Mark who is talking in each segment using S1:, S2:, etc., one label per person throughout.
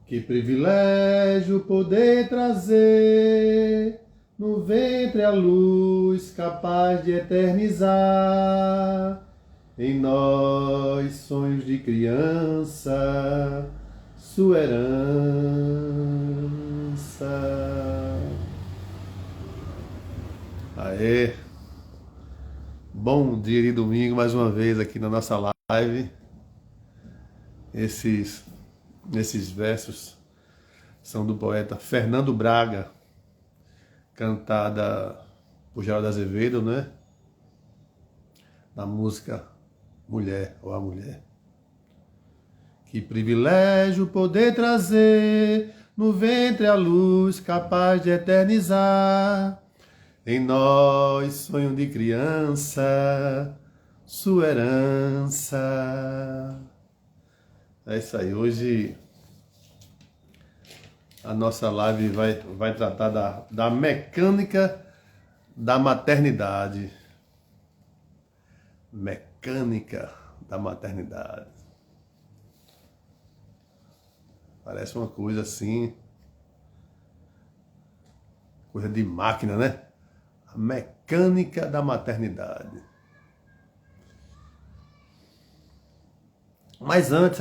S1: Que privilégio poder trazer no ventre a luz capaz de eternizar em nós sonhos de criança, sua herança. Aê! Bom dia de domingo mais uma vez aqui na nossa live. Esses versos são do poeta Fernando Braga, cantada por Geraldo Azevedo, né? Na música Mulher ou A Mulher. Que privilégio poder trazer no ventre a luz capaz de eternizar em nós sonho de criança, sua herança. É isso aí, hoje a nossa live vai tratar da mecânica da maternidade. Mecânica da maternidade. Parece uma coisa assim, coisa de máquina, né? A mecânica da maternidade. Mas antes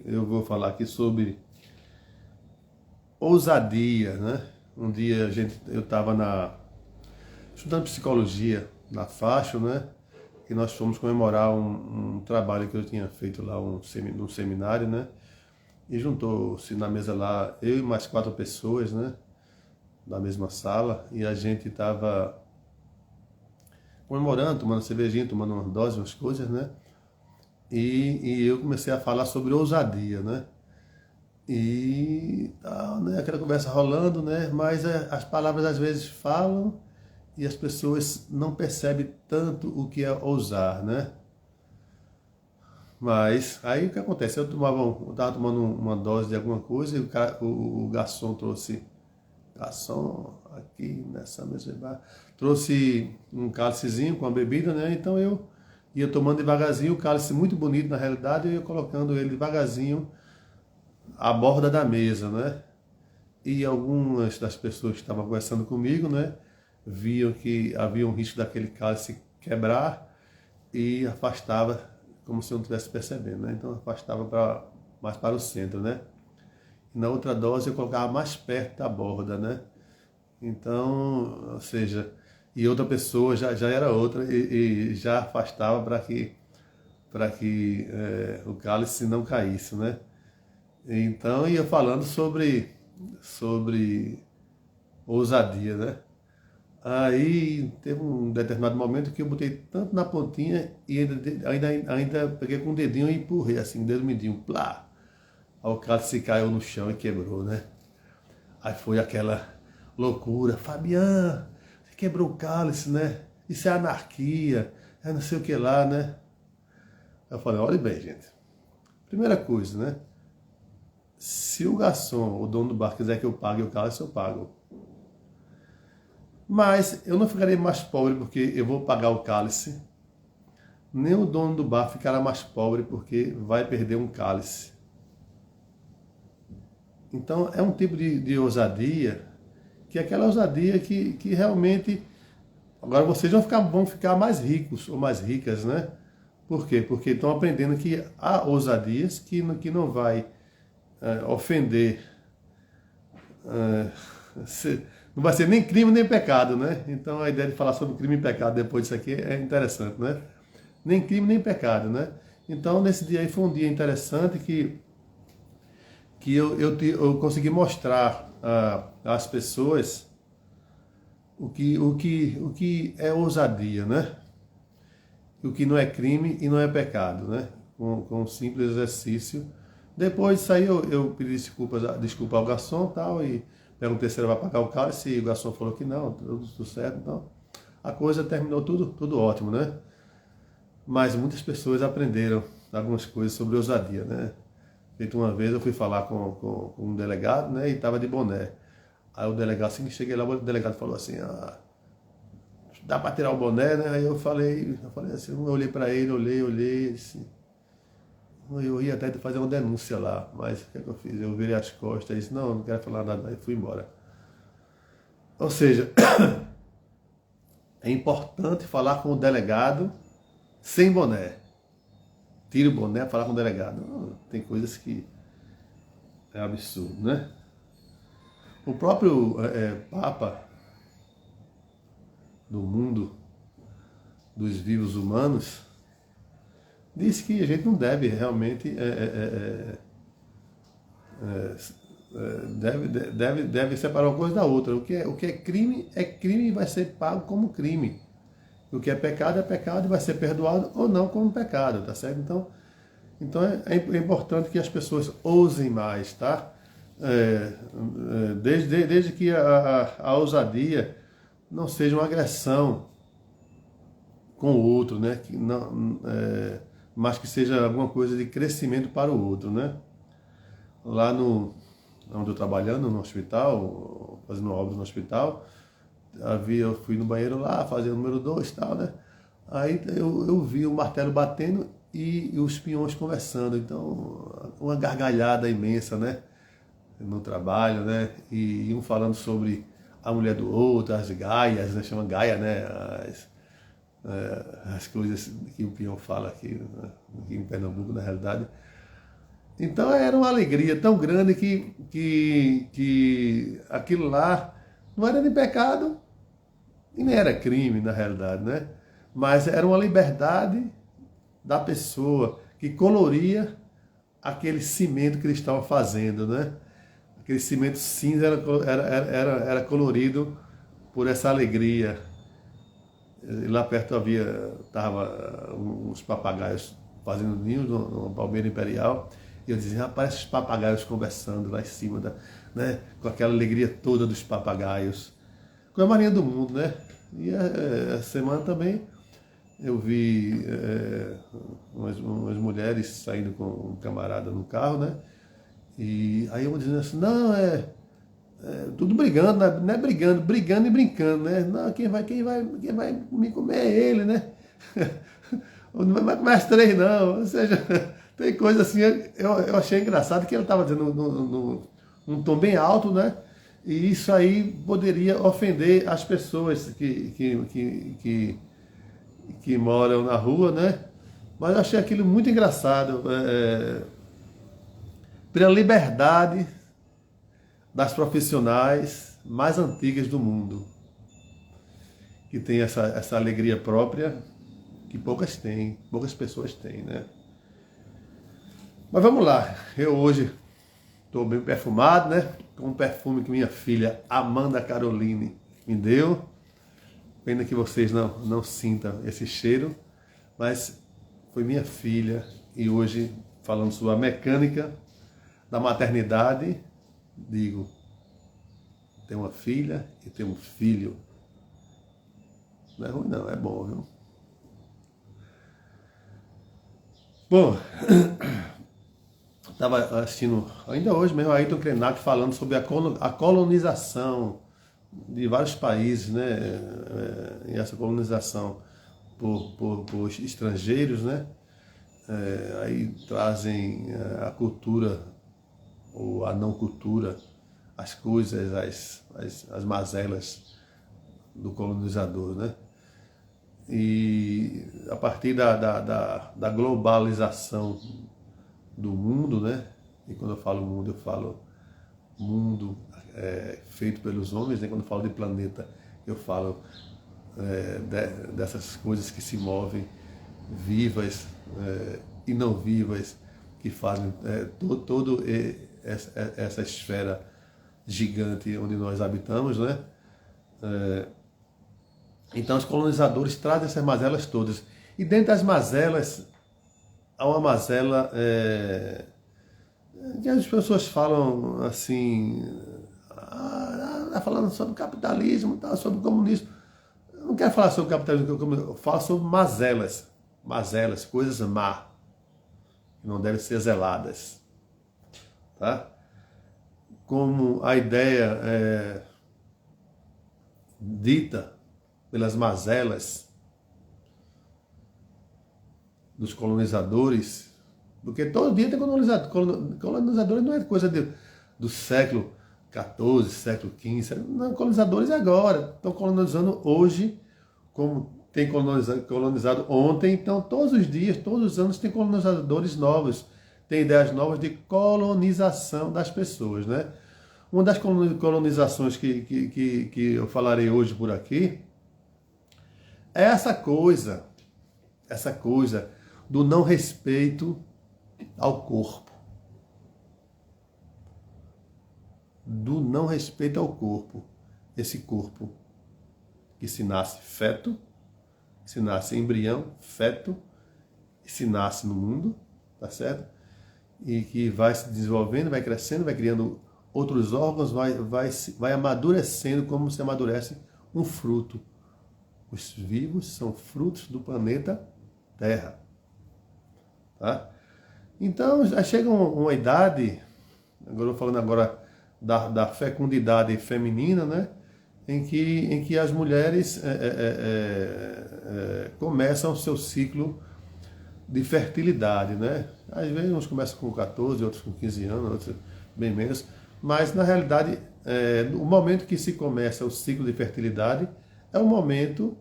S1: eu vou falar aqui sobre ousadia, né? Um dia eu estava estudando psicologia na Facho, né? E nós fomos comemorar um trabalho que eu tinha feito lá, num seminário, né? E juntou-se na mesa lá eu e mais 4 pessoas, né? Da mesma sala, e a gente estava comemorando, tomando cervejinha, tomando umas doses, umas coisas, né? E eu comecei a falar sobre ousadia, né? E tal, né? Aquela conversa rolando, né? Mas as palavras às vezes falam e as pessoas não percebem tanto o que é ousar, né? Mas aí o que acontece? Eu estava tomando uma dose de alguma coisa e o garçom trouxe. Garçom, aqui nessa mesa de bar, trouxe um cálicezinho com a bebida, né? Então eu ia tomando devagarzinho, o cálice muito bonito na realidade, eu ia colocando ele devagarzinho à borda da mesa, né? E algumas das pessoas que estavam conversando comigo, né, viam que havia um risco daquele cálice quebrar e afastava, como se eu não estivesse percebendo, né? Então afastava mais para o centro, né? E na outra dose eu colocava mais perto da borda, né? Então, ou seja, e outra pessoa já era outra e já afastava para que o cálice não caísse, né? Então ia falando sobre ousadia, né? Aí teve um determinado momento que eu botei tanto na pontinha e ainda peguei com o dedinho e empurrei assim, o dedo mindinho, plá! Aí o cálice caiu no chão e quebrou, né? Aí foi aquela loucura. Fabiano, você quebrou o cálice, né? Isso é anarquia, é não sei o que lá, né? Eu falei, olha bem, gente. Primeira coisa, né? Se o garçom, o dono do bar, quiser que eu pague o cálice, eu pago. Mas eu não ficarei mais pobre porque eu vou pagar o cálice. Nem o dono do bar ficará mais pobre porque vai perder um cálice. Então é um tipo de ousadia, que é aquela ousadia que realmente... Agora vocês vão ficar mais ricos ou mais ricas, né? Por quê? Porque estão aprendendo que há ousadias que não vai ofender, não vai ser nem crime nem pecado, né? Então a ideia de falar sobre crime e pecado depois disso aqui é interessante, né? Nem crime nem pecado, né? Então nesse dia aí foi um dia interessante que eu consegui mostrar às pessoas o que é ousadia, né? O que não é crime e não é pecado, né? Com um simples exercício. Depois disso aí eu pedi desculpa ao garçom e tal, e perguntei se ele vai pagar o cálice, e o garçom falou que não, tudo certo, então a coisa terminou tudo ótimo, né? Mas muitas pessoas aprenderam algumas coisas sobre ousadia, né? Feito uma vez eu fui falar com um delegado, né, e estava de boné. Aí o delegado, assim que cheguei lá, o delegado falou assim, dá para tirar o boné, né? Aí eu falei assim, eu olhei para ele, olhei, disse, Eu ia até fazer uma denúncia lá, mas o que é que eu fiz? Eu virei as costas e disse, não quero falar nada, e fui embora. Ou seja, é importante falar com o delegado sem boné. Tira o boné para falar com o delegado. Tem coisas que é absurdo, né? O próprio Papa do mundo dos vivos humanos disse que a gente não deve realmente deve separar uma coisa da outra. O que é crime e vai ser pago como crime. O que é pecado e vai ser perdoado ou não como pecado, tá certo? Então é importante que as pessoas ousem mais, tá? Desde que a ousadia não seja uma agressão com o outro, né? Mas que seja alguma coisa de crescimento para o outro, né? Lá onde eu estou trabalhando, no hospital, fazendo obra no hospital, eu fui no banheiro lá, fazer o número 2 e tal, né? Aí eu vi o martelo batendo e os peões conversando. Então, uma gargalhada imensa, né? No trabalho, né? E um falando sobre a mulher do outro, as gaias, né? Chama gaia, né? As coisas que o peão fala aqui em Pernambuco, na realidade. Então era uma alegria tão grande que aquilo lá não era nem pecado e nem era crime, na realidade, né? Mas era uma liberdade da pessoa que coloria aquele cimento que eles estavam fazendo, né? Aquele cimento cinza era colorido por essa alegria. E lá perto tava uns papagaios fazendo ninhos numa palmeira imperial. E eu dizia, rapaz, esses papagaios conversando lá em cima, né? Com aquela alegria toda dos papagaios. Coisa mais linda do mundo, né? E essa semana também eu vi umas mulheres saindo com um camarada no carro, né? E aí eu dizendo assim, não, tudo brigando, não é brigando e brincando, né? Não, quem vai me comer é ele, né? Não vai comer as três, não. Ou seja, tem coisa assim, eu achei engraçado que ele estava dizendo num tom bem alto, né? E isso aí poderia ofender as pessoas que moram na rua, né? Mas eu achei aquilo muito engraçado. Pela liberdade das profissionais mais antigas do mundo, que tem essa alegria própria que poucas pessoas têm, né? Mas vamos lá, eu hoje estou bem perfumado, né? Com um perfume que minha filha Amanda Caroline me deu. Pena que vocês não sintam esse cheiro, mas foi minha filha e hoje, falando sobre a mecânica da maternidade, digo, tem uma filha e tem um filho. Não é ruim não, é bom, viu? Bom, estava assistindo, ainda hoje mesmo, Ayrton Krenak falando sobre a colonização de vários países, né? E essa colonização por estrangeiros, né? Aí trazem a cultura ou a não cultura, as coisas, as mazelas do colonizador, né? E a partir da globalização do mundo, né? E quando eu falo mundo, eu falo mundo feito pelos homens, né? Quando eu falo de planeta, eu falo dessas coisas que se movem, vivas e não vivas, que fazem toda essa esfera gigante onde nós habitamos, né? Então os colonizadores trazem essas mazelas todas. E dentro das mazelas, há uma mazela que as pessoas falam assim, falando sobre capitalismo, sobre comunismo. Eu não quero falar sobre capitalismo, eu falo sobre mazelas, coisas má, que não devem ser zeladas. Tá? Como a ideia dita pelas mazelas dos colonizadores, Porque todo dia tem colonizador. Colonizadores não é coisa do século XIV, século XV. Não, colonizadores agora. Estão colonizando hoje, como tem colonizado ontem. Então, todos os dias, todos os anos, tem colonizadores novos. Tem ideias novas de colonização das pessoas, né? Uma das colonizações que eu falarei hoje por aqui é essa coisa do não respeito ao corpo. Do não respeito ao corpo. Esse corpo que se nasce feto, se nasce embrião, feto, e se nasce no mundo, tá certo? E que vai se desenvolvendo, vai crescendo, vai criando outros órgãos, vai amadurecendo como se amadurece um fruto. Os vivos são frutos do planeta Terra. Tá? Então, já chega uma idade, agora eu falando agora da fecundidade feminina, né? Em que as mulheres começam o seu ciclo de fertilidade, né? Às vezes uns começam com 14, outros com 15 anos, outros bem menos, mas na realidade, o momento que se começa o ciclo de fertilidade é o momento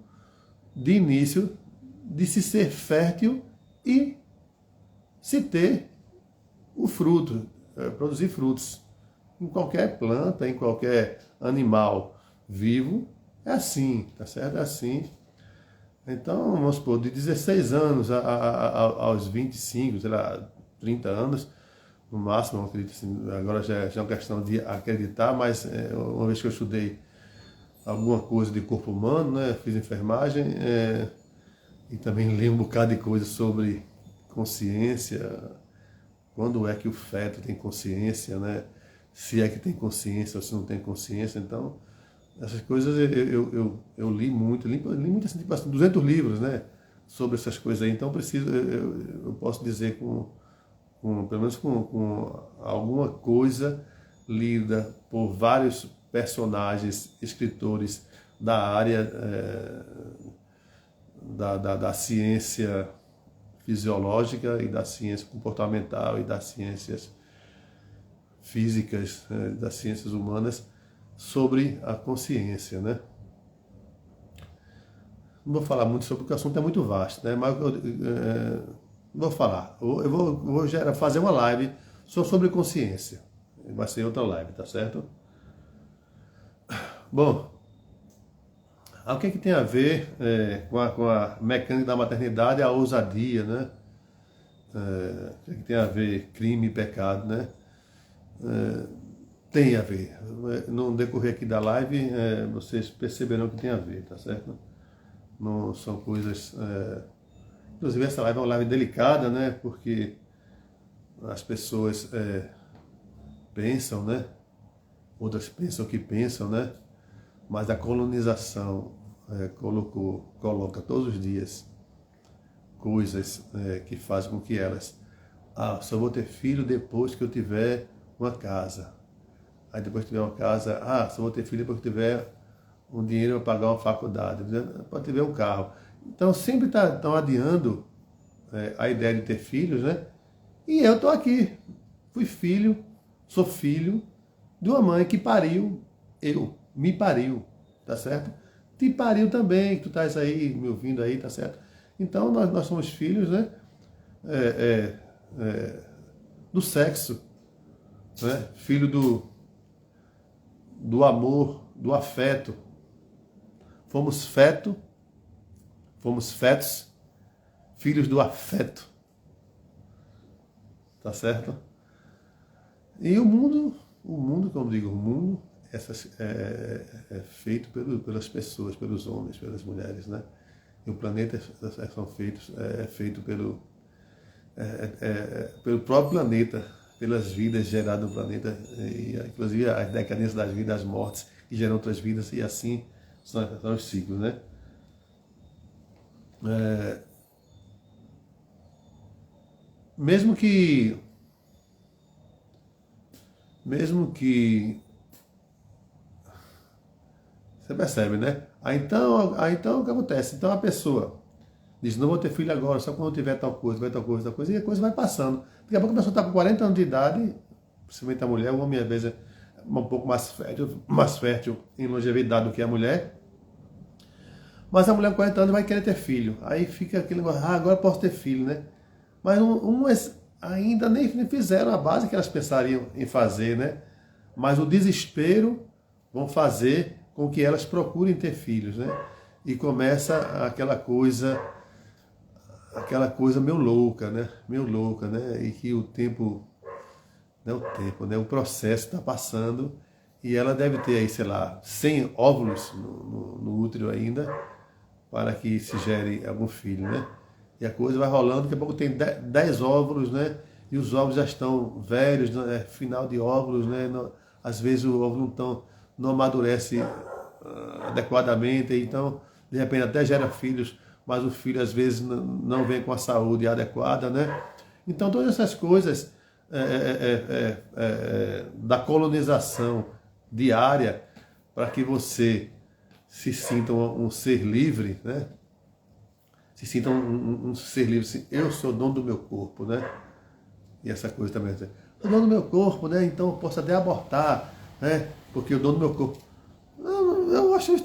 S1: de início de se ser fértil e se ter o fruto, produzir frutos. Em qualquer planta, em qualquer animal vivo, é assim, tá certo? É assim. Então, vamos supor, de 16 anos aos 25, sei lá, 30 anos, no máximo, eu acredito assim, agora já é uma questão de acreditar, mas uma vez que eu estudei alguma coisa de corpo humano, né, fiz enfermagem, e também li um bocado de coisa sobre consciência, quando é que o feto tem consciência, né, se é que tem consciência ou se não tem consciência. Então, essas coisas eu li muito, assim, tipo assim, 200 livros, né, sobre essas coisas aí. Então eu posso dizer pelo menos com alguma coisa lida por vários personagens, escritores da área da ciência fisiológica e da ciência comportamental e das ciências físicas, das ciências humanas, sobre a consciência, né? Não vou falar muito sobre porque o assunto é muito vasto, né? Mas vou falar. Eu vou fazer uma live só sobre consciência. Vai ser outra live, tá certo? Bom, o que tem a ver com a mecânica da maternidade, a ousadia, né? O que tem a ver crime e pecado, né? Tem a ver. No decorrer aqui da live, vocês perceberão que tem a ver, tá certo? Não são coisas... Inclusive, essa live é uma live delicada, né? Porque as pessoas pensam, né? Outras pensam que pensam, né? Mas a colonização coloca todos os dias coisas que fazem com que elas... só vou ter filho depois que eu tiver uma casa. Aí depois que tiver uma casa, só vou ter filho depois que tiver um dinheiro para pagar uma faculdade, para tiver um carro. Então sempre estão adiando a ideia de ter filhos, né? E eu estou aqui, sou filho de uma mãe que me pariu, tá certo? Te pariu também, que tu estás aí me ouvindo aí, tá certo? Então nós somos filhos, né? Do sexo, né? Filho do amor, do afeto. Fomos fetos, filhos do afeto. Tá certo? E o mundo, como digo, o mundo é feito pelas pessoas, pelos homens, pelas mulheres, né? E o planeta é feito pelo próprio planeta, pelas vidas geradas no planeta, e inclusive as decadências das vidas, as mortes que geram outras vidas, e assim são os ciclos, né? Mesmo que você percebe, né? Aí então o que acontece? Então a pessoa diz, não vou ter filho agora, só quando eu tiver tal coisa, vai tal coisa, tal coisa, e a coisa vai passando. Daqui a pouco a pessoa está com 40 anos de idade, principalmente a mulher, o homem às vezes é um pouco mais fértil em longevidade do que a mulher, mas a mulher com 40 anos vai querer ter filho. Aí fica aquele negócio, agora posso ter filho, né? Mas umas ainda nem fizeram a base que elas pensariam em fazer, né? Mas o desespero vão fazer com que elas procurem ter filhos, né? E começa aquela coisa meio louca, né? Meio louca, né? E que o tempo, o processo está passando e ela deve ter aí, sei lá, 100 óvulos no útero ainda para que se gere algum filho, né? E a coisa vai rolando, daqui a pouco tem 10 óvulos, né? E os óvulos já estão velhos, né? Final de óvulos, né? Às vezes o óvulo não amadurece adequadamente, então de repente até gera filhos, mas o filho às vezes não vem com a saúde adequada, né? Então todas essas coisas da colonização diária para que você se sinta um ser livre, né? Se sinta um ser livre, assim, eu sou dono do meu corpo, né? E essa coisa também, sou dono do meu corpo, né? Então eu posso até abortar, né? Porque eu dono do meu corpo. Eu acho isso.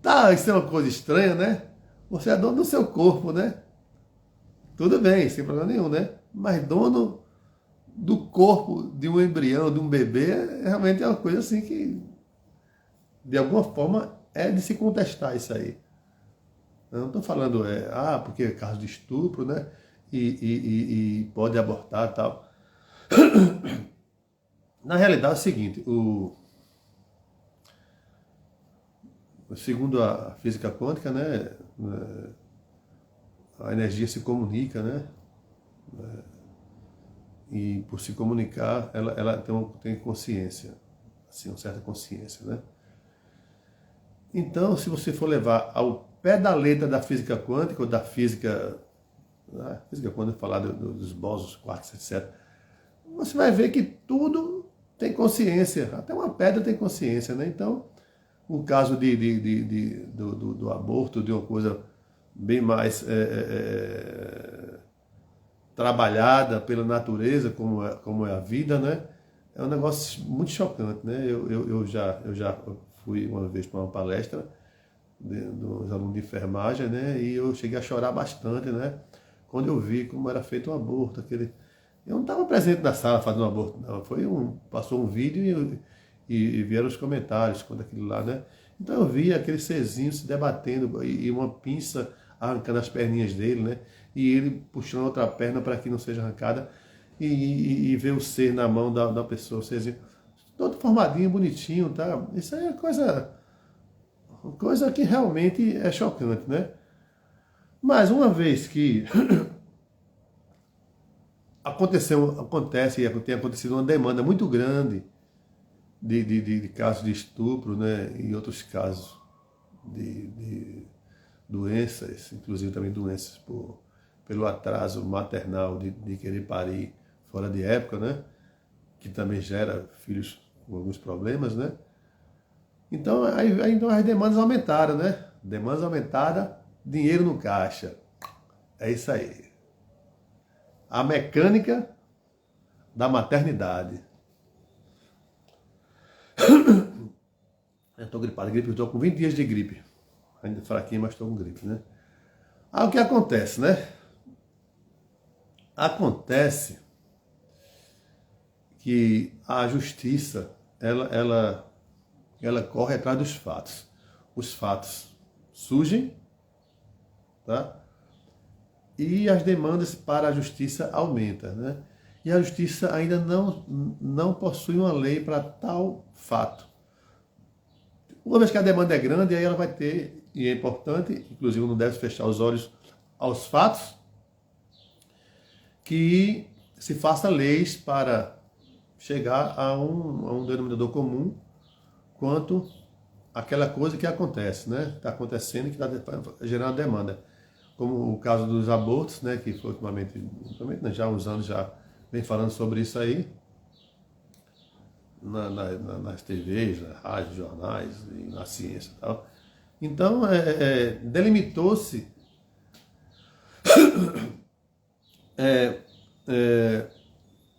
S1: Tá, isso é uma coisa estranha, né? Você é dono do seu corpo, né? Tudo bem, sem problema nenhum, né? Mas dono do corpo de um embrião, de um bebê, realmente é uma coisa assim que, de alguma forma, é de se contestar isso aí. Eu não estou falando, porque é caso de estupro, né? E pode abortar e tal. Na realidade é o seguinte, segundo a física quântica, né? A energia se comunica, né? E por se comunicar, ela tem consciência, assim, uma certa consciência, né? Então, se você for levar ao pé da letra da física quântica, ou da física quântica, falar dos bósons, quarks, etc., você vai ver que tudo tem consciência, até uma pedra tem consciência, né? Então, o caso do aborto, de uma coisa bem mais trabalhada pela natureza, como é a vida, né? É um negócio muito chocante, né? Eu já fui uma vez para uma palestra dos alunos de enfermagem, né? E eu cheguei a chorar bastante, né? Quando eu vi como era feito um aborto, eu não estava presente na sala fazendo um aborto, não. Passou um vídeo e vieram os comentários quando aquilo lá, né? Então eu vi aquele serzinho se debatendo e uma pinça arrancando as perninhas dele, né? E ele puxando outra perna para que não seja arrancada e ver o ser na mão da pessoa, o serzinho todo formadinho, bonitinho, tá? Isso aí é coisa que realmente é chocante, né? Mas uma vez que acontece e tem acontecido uma demanda muito grande de casos de estupro, né? E outros casos de doenças, inclusive também doenças pelo atraso maternal de querer parir fora de época, né? Que também gera filhos com alguns problemas, né? Então, então as demandas aumentaram, né? Demandas aumentaram, dinheiro no caixa. É isso aí. A mecânica da maternidade. Eu estou gripado, eu estou com 20 dias de gripe. Ainda fraquinho, mas estou com gripe, né? Aí o que acontece, né? Acontece que a justiça, ela corre atrás dos fatos. Os fatos surgem, tá? E as demandas para a justiça aumentam, né? E a justiça ainda não possui uma lei para tal fato. Uma vez que a demanda é grande, aí ela vai ter, e é importante, inclusive não deve fechar os olhos aos fatos, que se faça leis para chegar a um denominador comum quanto àquela coisa que acontece, né? Está acontecendo e que está gerando demanda. Como o caso dos abortos, né? Que foi ultimamente já há uns anos já vem falando sobre isso aí, nas TVs, nas rádios, jornais, e na ciência e tal. Então, delimitou-se é, é,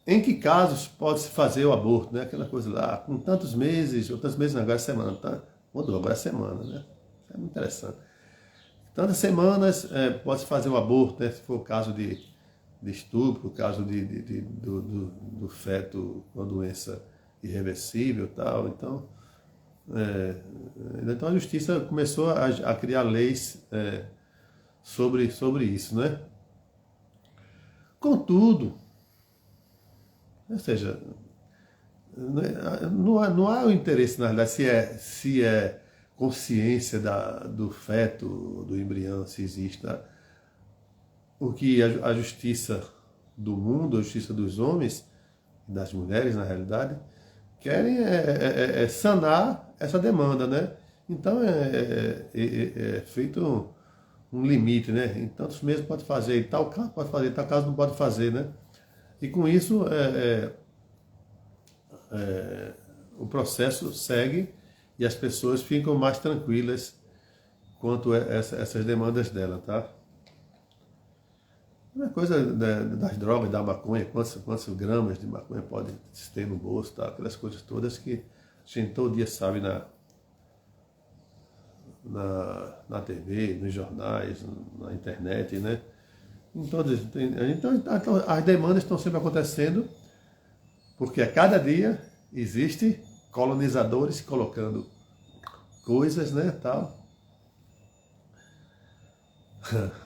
S1: em que casos pode-se fazer o aborto, né? Aquela coisa lá, com tantos meses, ou tantos meses, não, agora é semana, tá? Mudou, agora é semana, né? É muito interessante. Tantas semanas pode-se fazer o aborto, né? Se for o caso de estupro, o caso do feto com a doença irreversível e tal. Então a justiça começou a criar leis sobre isso, né? Contudo, ou seja, não há o interesse, na realidade, se é consciência do feto, do embrião, se existe. Né? O que a justiça do mundo, a justiça dos homens, das mulheres, na realidade, querem sanar essa demanda, né? Então é feito um limite, né? Em tantos meses pode fazer, em tal caso pode fazer, em tal caso não pode fazer, né? E com isso o processo segue e as pessoas ficam mais tranquilas quanto a essas demandas dela, tá? Uma coisa das drogas, da maconha, quantos gramas de maconha pode ter no bolso, tá? Aquelas coisas todas que a gente todo dia sabe na TV, nos jornais, na internet, né? Então as demandas estão sempre acontecendo, porque a cada dia existe colonizadores colocando coisas, né, tal.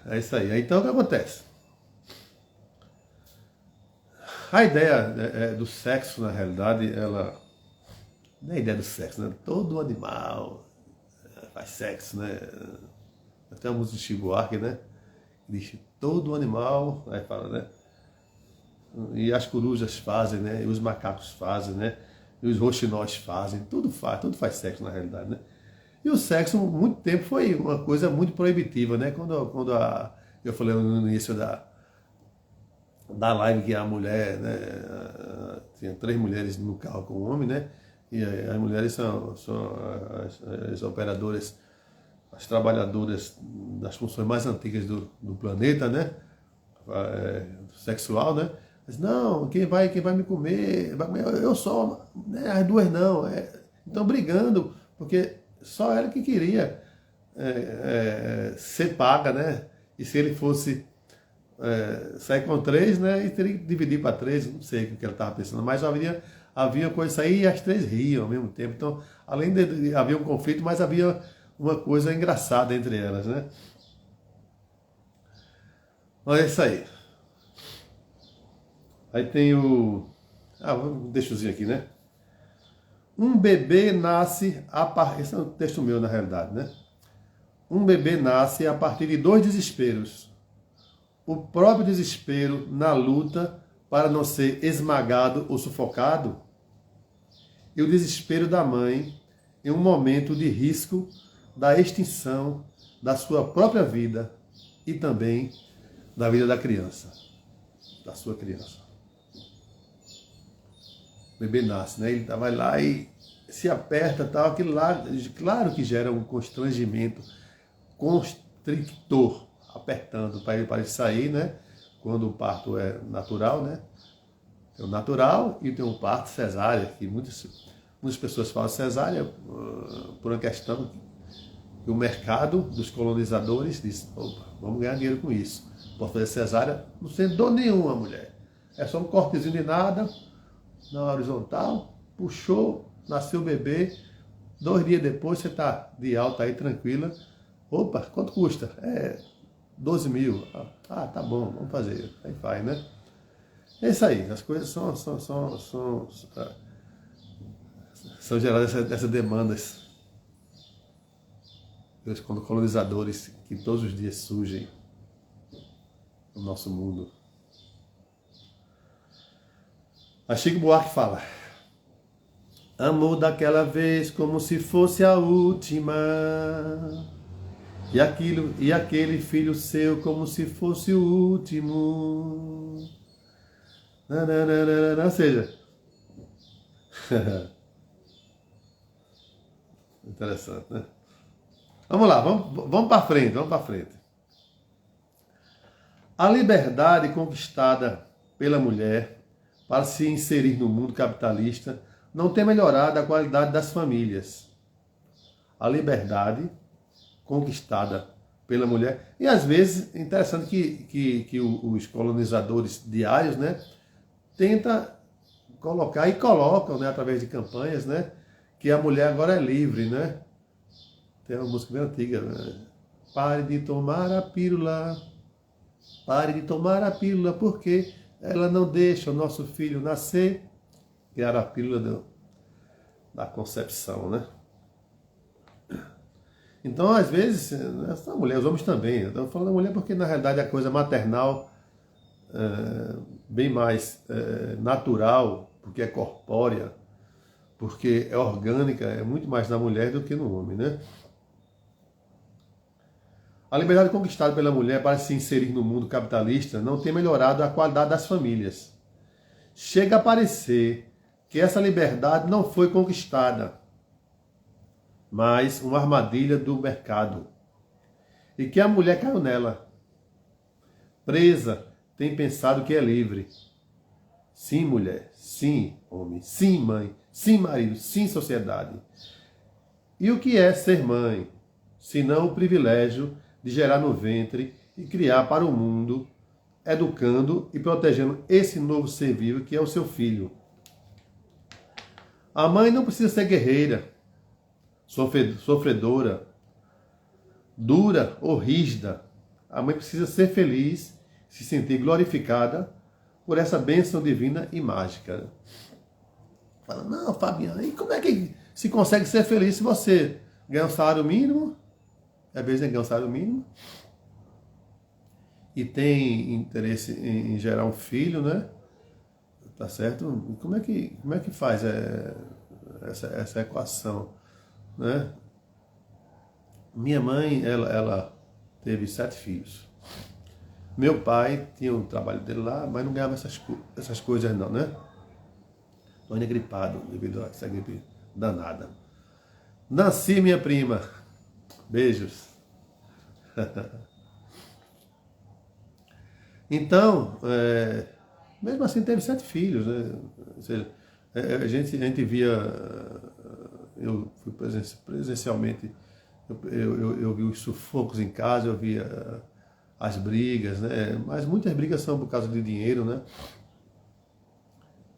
S1: É isso aí. Então o que acontece? A ideia do sexo, na realidade, ela não é a ideia do sexo, né? Todo animal faz sexo, né? Até a música de Chico Buarque, né? Diz todo animal, aí fala, né? E as corujas fazem, né? E os macacos fazem, né? E os roxinóis fazem, tudo faz sexo na realidade, né? E o sexo, muito tempo, foi uma coisa muito proibitiva, né? Eu falei no início da live que a mulher, né? Tinha 3 mulheres no carro com o homem, né? E as mulheres são as operadoras, as trabalhadoras das funções mais antigas do planeta, né? Sexual, né? Mas não, quem vai me comer? Eu só, né? As duas não. Estão brigando, porque só ela que queria ser paga, né? E se ele fosse sair com 3, né? E teria que dividir para 3, não sei o que ela estava pensando, mas havia coisa aí e as 3 riam ao mesmo tempo. Então, além de havia um conflito, mas havia uma coisa engraçada entre elas, né? Olha isso aí. Aí tem deixa eu dizer aqui, né? Um bebê nasce esse é um texto meu, na realidade, né? Um bebê nasce a partir de 2 desesperos. O próprio desespero na luta para não ser esmagado ou sufocado, e o desespero da mãe em um momento de risco da extinção da sua própria vida e também da vida da criança, da sua criança. O bebê nasce, né? Ele vai lá e se aperta, tal, aquilo lá, claro que gera um constrangimento constrictor, apertando para ele sair, né? Quando o parto é natural, né? Tem o natural e tem o parto cesárea, que muitas pessoas falam cesárea por uma questão que o mercado dos colonizadores diz, opa, vamos ganhar dinheiro com isso. Pode fazer cesárea não sendo dor nenhuma, mulher. É só um cortezinho de nada, na horizontal, puxou, nasceu o bebê, 2 dias depois você está de alta aí, tranquila. Opa, quanto custa? 12 mil. Ah, tá bom, vamos fazer. Aí faz, né? É isso aí, as coisas são geradas essas demandas pelos colonizadores que todos os dias surgem no nosso mundo. A Chico Buarque fala: amor daquela vez como se fosse a última, e aquele filho seu como se fosse o último. Ou seja, interessante, né? Vamos lá, vamos para frente. A liberdade conquistada pela mulher para se inserir no mundo capitalista não tem melhorado a qualidade das famílias. A liberdade conquistada pela mulher. E às vezes, é interessante que os colonizadores diários, né, tenta colocar e colocam, né, através de campanhas, né, que a mulher agora é livre, né? Tem uma música bem antiga, né? Pare de tomar a pílula, pare de tomar a pílula, porque ela não deixa o nosso filho nascer. Que era a pílula da concepção, né? Então, às vezes, a mulher, os homens também. Eu estou falando da mulher porque, na realidade, a coisa maternal bem mais natural, porque é corpórea, porque é orgânica, é muito mais na mulher do que no homem, né? A liberdade conquistada pela mulher para se inserir no mundo capitalista não tem melhorado a qualidade das famílias. Chega a parecer que essa liberdade não foi conquistada, mas uma armadilha do mercado. E que a mulher caiu nela. Presa, tem pensado que é livre. Sim, mulher. Sim, homem. Sim, mãe. Sim, marido. Sim, sociedade. E o que é ser mãe? Senão o privilégio de gerar no ventre e criar para o mundo, educando e protegendo esse novo ser vivo que é o seu filho. A mãe não precisa ser guerreira, sofredora, dura ou rígida. A mãe precisa ser feliz, se sentir glorificada por essa bênção divina e mágica. Fala, não, Fabiana, e como é que se consegue ser feliz se você ganha um salário mínimo? Às vezes ganha um salário mínimo. E tem interesse em gerar um filho, né? Tá certo? Como é que faz essa equação, né? Minha mãe, ela teve 7 filhos. Meu pai tinha um trabalho dele lá, mas não ganhava essas coisas não, né? Estou ainda gripado devido a essa gripe danada. Nasci, minha prima. Beijos. Então, mesmo assim teve 7 filhos, né? Ou seja, a gente via, eu fui presencialmente, eu vi os sufocos em casa, eu via as brigas, né? Mas muitas brigas são por causa de dinheiro, né?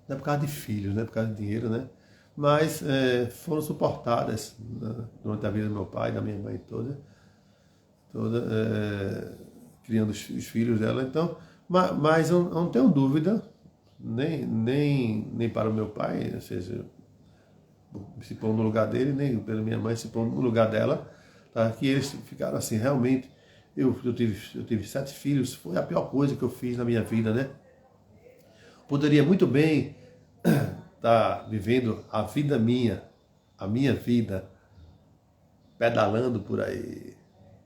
S1: Não é por causa de filhos, né? Por causa de dinheiro, né? Mas foram suportadas, né, durante a vida do meu pai, da minha mãe toda criando os filhos dela. Então, mas eu não tenho dúvida, nem para o meu pai, ou seja, se pôr no lugar dele, nem pela minha mãe se pôr no lugar dela, tá? Que eles ficaram assim, realmente, eu tive 7 filhos, foi a pior coisa que eu fiz na minha vida, né? Poderia muito bem estar vivendo a minha vida, pedalando por aí,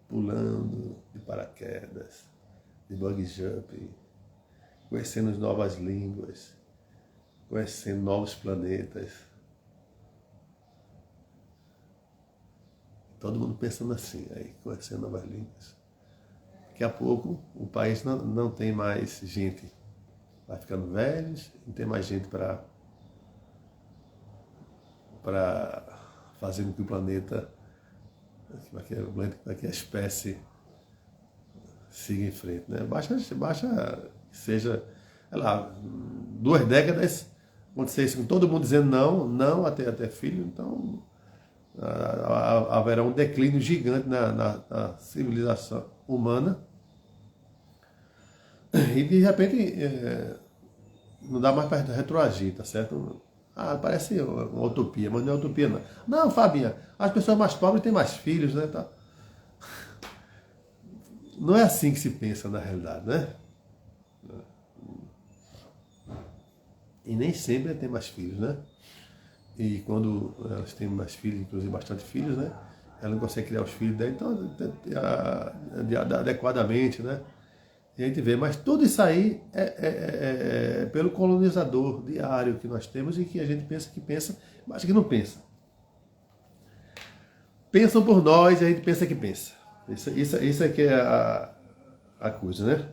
S1: pulando de paraquedas, de bungee jumping, conhecendo novas línguas, conhecendo novos planetas. Todo mundo pensando assim, aí, conhecendo novas línguas. Daqui a pouco o país não tem mais gente. Vai ficando velhos, não tem mais gente para fazer com que o planeta, para que a espécie siga em frente, né? Basta que seja, sei lá, 2 décadas, acontecer isso com todo mundo dizendo não até filho, então haverá um declínio gigante na civilização humana e de repente não dá mais para retroagir, tá certo? Parece uma utopia, mas não é utopia não. Não, Fabinha, as pessoas mais pobres têm mais filhos, né? Tá? Não é assim que se pensa na realidade, né? E nem sempre tem mais filhos, né? E quando elas têm mais filhos, inclusive bastante filhos, né? Ela não consegue criar os filhos dela, então adequadamente, né? E a gente vê, mas tudo isso aí é pelo colonizador diário que nós temos e que a gente pensa, mas que não pensa. Pensam por nós e a gente pensa que pensa. Isso é que é a coisa, né?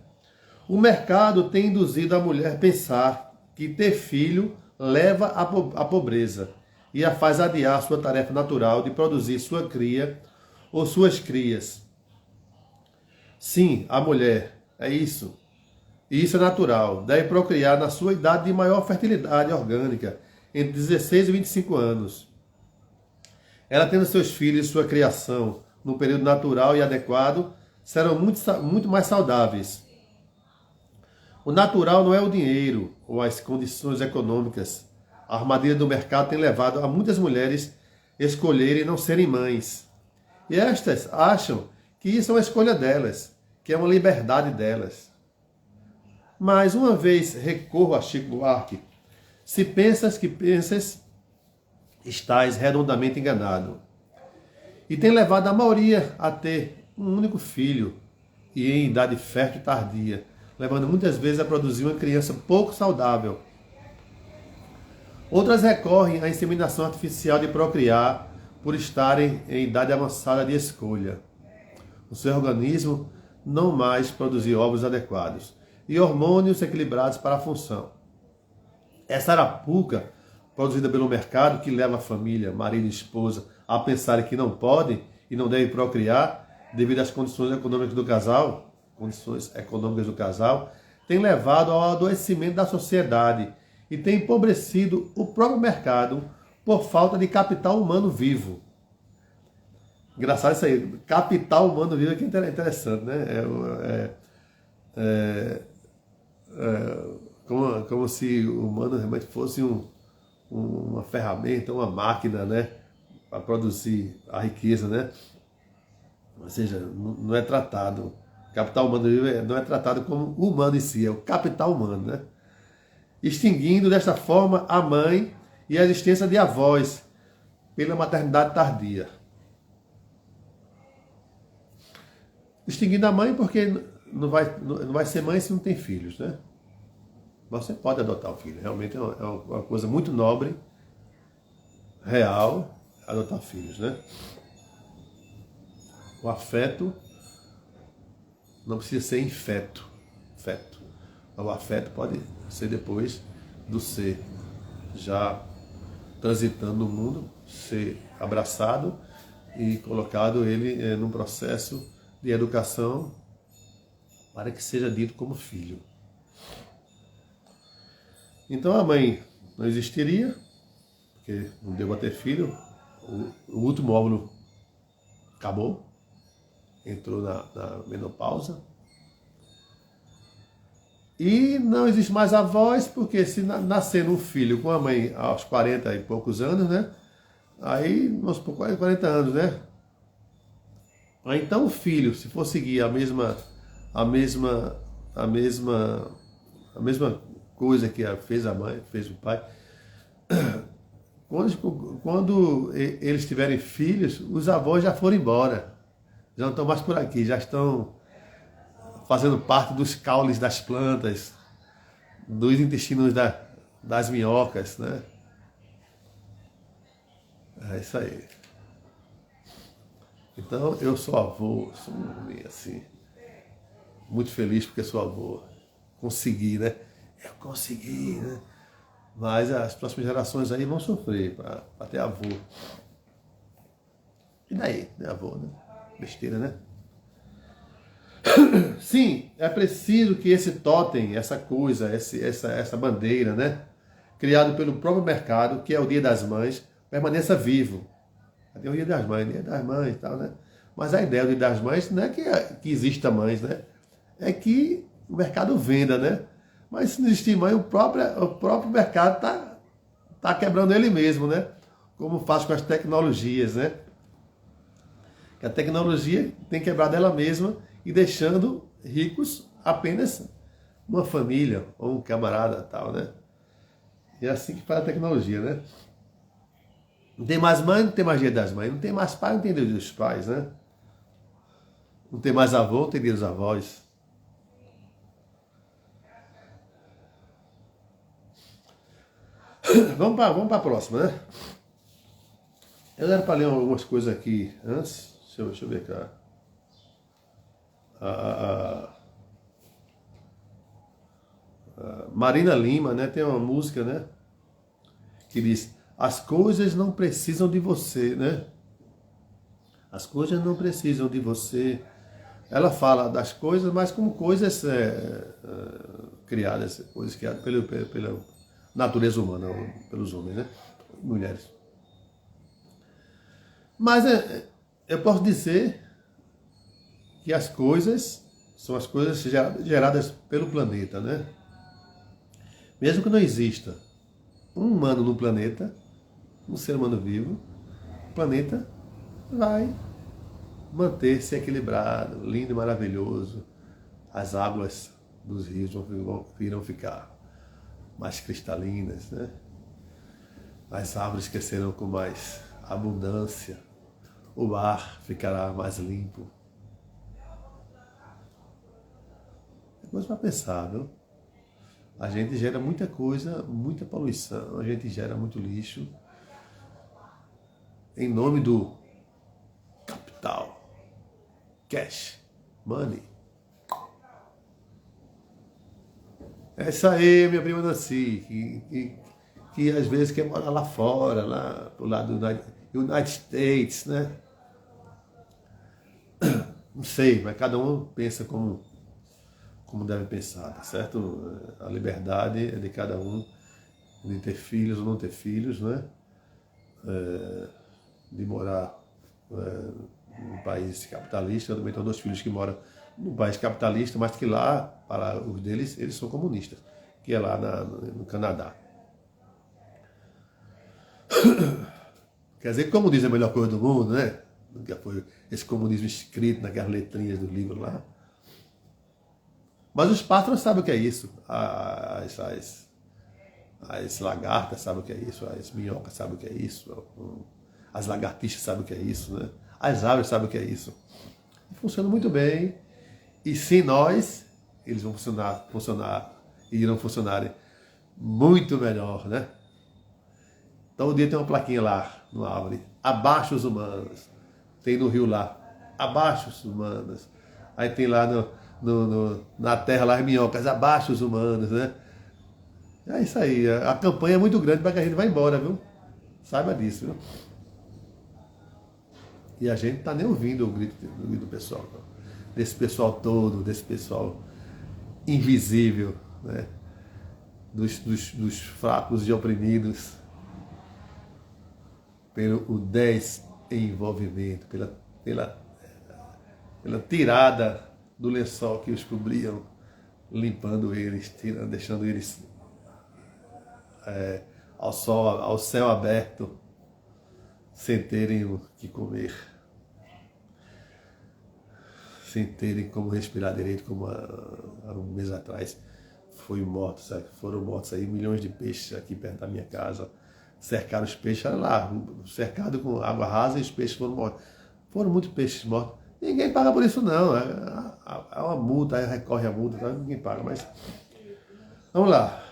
S1: O mercado tem induzido a mulher a pensar que ter filho leva à pobreza e a faz adiar sua tarefa natural de produzir sua cria ou suas crias. Sim, a mulher, é isso. E isso é natural. Deve procriar na sua idade de maior fertilidade orgânica, entre 16 e 25 anos. Ela tendo seus filhos e sua criação no período natural e adequado, serão muito mais saudáveis. O natural não é o dinheiro ou as condições econômicas. A armadilha do mercado tem levado a muitas mulheres escolherem não serem mães. E estas acham que isso é uma escolha delas, que é uma liberdade delas. Mas uma vez recorro a Chico Buarque, se pensas que pensas, estás redondamente enganado. E tem levado a maioria a ter um único filho, e em idade fértil tardia, levando muitas vezes a produzir uma criança pouco saudável. Outras recorrem à inseminação artificial de procriar por estarem em idade avançada de escolha. O seu organismo não mais produzir óvulos adequados e hormônios equilibrados para a função. Essa arapuca produzida pelo mercado que leva a família, marido e esposa a pensarem que não podem e não devem procriar devido às condições econômicas do casal, tem levado ao adoecimento da sociedade e tem empobrecido o próprio mercado por falta de capital humano vivo. Engraçado isso aí, capital humano vivo é que é interessante, né? Como se o humano realmente fosse uma ferramenta, uma máquina, né? Para produzir a riqueza, né? Ou seja, não é tratado, capital humano vivo não é tratado como humano em si, é o capital humano, né? Extinguindo desta forma a mãe e a existência de avós pela maternidade tardia. Extinguindo a mãe porque não vai ser mãe se não tem filhos, né? Você pode adotar o filho, realmente é uma coisa muito nobre, real, adotar filhos, né? O afeto não precisa ser feto. O afeto pode ser depois do ser já transitando no mundo, ser abraçado e colocado ele num processo de educação para que seja dito como filho. Então a mãe não existiria, porque não deu a ter filho, o último óvulo acabou, entrou na menopausa. E não existe mais avós, porque se nascer um filho com a mãe aos 40 e poucos anos, né? Aí, vamos por 40 anos, né? Aí, então o filho, se for seguir a mesma coisa que fez a mãe, fez o pai, quando eles tiverem filhos, os avós já foram embora. Já não estão mais por aqui, já estão fazendo parte dos caules das plantas, dos intestinos das minhocas, né? É isso aí. Então, eu sou avô, sou um homem assim, muito feliz porque sou avô. Consegui, né? Eu consegui, né? Mas as próximas gerações aí vão sofrer para ter avô. E daí, né, avô, né? Besteira, né? Sim, é preciso que esse totem, essa coisa, essa bandeira, né? Criado pelo próprio mercado, que é o Dia das Mães, permaneça vivo. Tem o Dia das Mães e tal, né? Mas a ideia do Dia das Mães não é que exista mães, né? É que o mercado venda, né? Mas se não existir mãe, o próprio mercado tá quebrando ele mesmo, né? Como faz com as tecnologias, né? Que a tecnologia tem quebrado ela mesma e deixando ricos apenas uma família ou um camarada tal, né? E é assim que faz a tecnologia, né? Não tem mais mãe, não tem mais Dia das Mães. Não tem mais pai, não tem Dia dos Pais, né? Não tem mais avô, não tem Dia dos Avós. Vamos para a próxima, né? Eu era para ler algumas coisas aqui antes. Deixa eu ver cá. Marina Lima, né, tem uma música, né, que diz: as coisas não precisam de você, né? As coisas não precisam de você. Ela fala das coisas, mas como coisas criadas, coisas criadas pela natureza humana, pelos homens, né? Mulheres. Mas eu posso dizer que as coisas são as coisas geradas pelo planeta, né? Mesmo que não exista um humano no planeta, um ser humano vivo, o planeta vai manter-se equilibrado, lindo e maravilhoso. As águas dos rios irão ficar mais cristalinas, né? As árvores crescerão com mais abundância, o ar ficará mais limpo. É coisa para pensar, viu? A gente gera muita coisa, muita poluição, a gente gera muito lixo em nome do capital, cash, money. É isso aí, minha prima Nancy, que às vezes quer morar lá fora, lá pro lado do United States, né? Não sei, mas cada um pensa como deve pensar, tá certo? A liberdade é de cada um, de ter filhos ou não ter filhos, né? De morar num país capitalista. Eu também tenho 2 filhos que moram num país capitalista, mas que lá, para os deles, eles são comunistas, que é lá no Canadá. Quer dizer que comunismo é a melhor coisa do mundo, né? Que foi esse comunismo escrito naquelas letrinhas do livro lá. Mas os pássaros sabem o que é isso. As lagartas sabem o que é isso. As minhocas sabem o que é isso. As lagartixas sabem o que é isso, né? As aves sabem o que é isso. E funciona muito bem. E sem nós, eles vão funcionar e irão funcionar muito melhor, né? Então, um dia tem uma plaquinha lá, numa árvore: abaixo os humanos. Tem no rio lá: abaixo os humanos. Aí tem lá na terra lá as minhocas: abaixo os humanos, né? É isso aí. A campanha é muito grande para que a gente vá embora, viu? Saiba disso, viu? E a gente não está nem ouvindo o grito do pessoal, não. Desse pessoal todo, desse pessoal invisível, né? Dos fracos e oprimidos, pelo desenvolvimento, pela tirada do lençol que os cobriam, limpando eles, deixando eles ao céu aberto, sem terem o que comer, sem terem como respirar direito, como há um mês atrás foram mortos aí milhões de peixes aqui perto da minha casa. Cercaram os peixes, olha lá, cercado com água rasa, e os peixes foram mortos. Foram muitos peixes mortos. Ninguém paga por isso, não. É uma multa, aí recorre a multa, tá? Ninguém paga, mas vamos lá.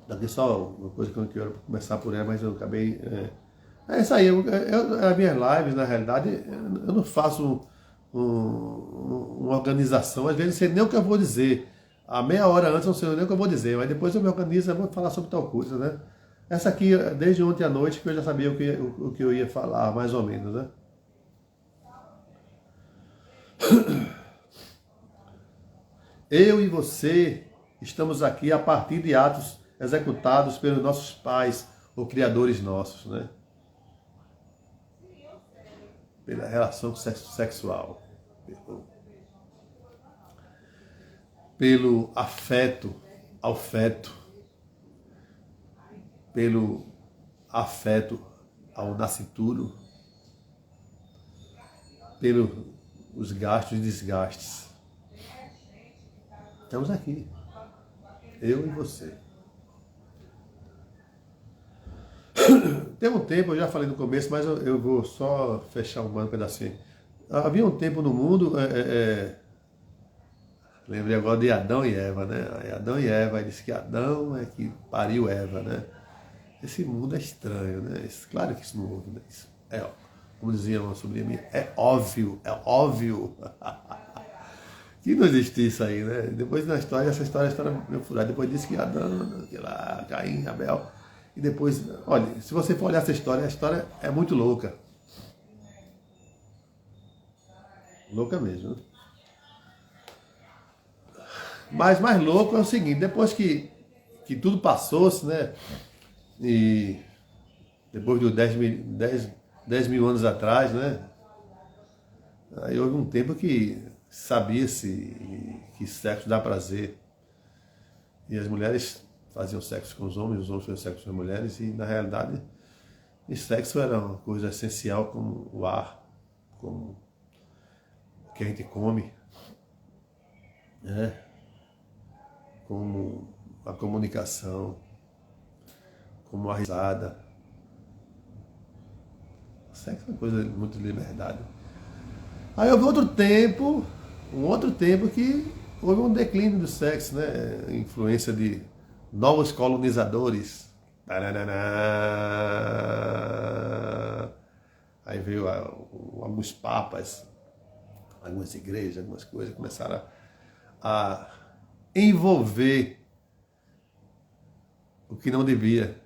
S1: Daqui só uma coisa que eu não quero começar por ela, mas eu acabei. É isso aí. As minhas lives, na realidade, eu não faço uma organização. Às vezes não sei nem o que eu vou dizer. A meia hora antes eu não sei nem o que eu vou dizer, mas depois eu me organizo e vou falar sobre tal coisa, né? Essa aqui, desde ontem à noite, que eu já sabia o que eu ia falar, mais ou menos, né? Eu e você estamos aqui a partir de atos executados pelos nossos pais ou criadores nossos, né? Pela relação sexual, pelo afeto ao feto, pelo afeto ao nascituro, pelos gastos e desgastes. Estamos aqui, eu e você. Tem um tempo, eu já falei no começo, mas eu vou só fechar um pedacinho. Havia um tempo no mundo, lembrei agora de Adão e Eva, né? Adão e Eva, disse que Adão é que pariu Eva, né? esse mundo é estranho, né? Claro que isso não houve, né? Isso como dizia uma sobrinha minha, é óbvio que não existe isso aí, né? Depois na história, essa história é meio furada. Depois disse que Adão, que lá, Caim, Abel. E depois, olha, se você for olhar essa história, a história é muito louca. Louca mesmo, né? Mas mais louco é o seguinte, depois que tudo passou-se, né? E depois de 10 mil anos atrás, né? Aí houve um tempo que sabia-se que sexo dá prazer. E as mulheres faziam sexo com os homens faziam sexo com as mulheres, e na realidade o sexo era uma coisa essencial como o ar, como o que a gente come, né? Como a comunicação, como a risada. O sexo é uma coisa muito de liberdade. Aí houve um outro tempo que houve um declínio do sexo, né? Influência de novos colonizadores. Aí veio alguns papas, algumas igrejas, algumas coisas começaram a envolver o que não devia,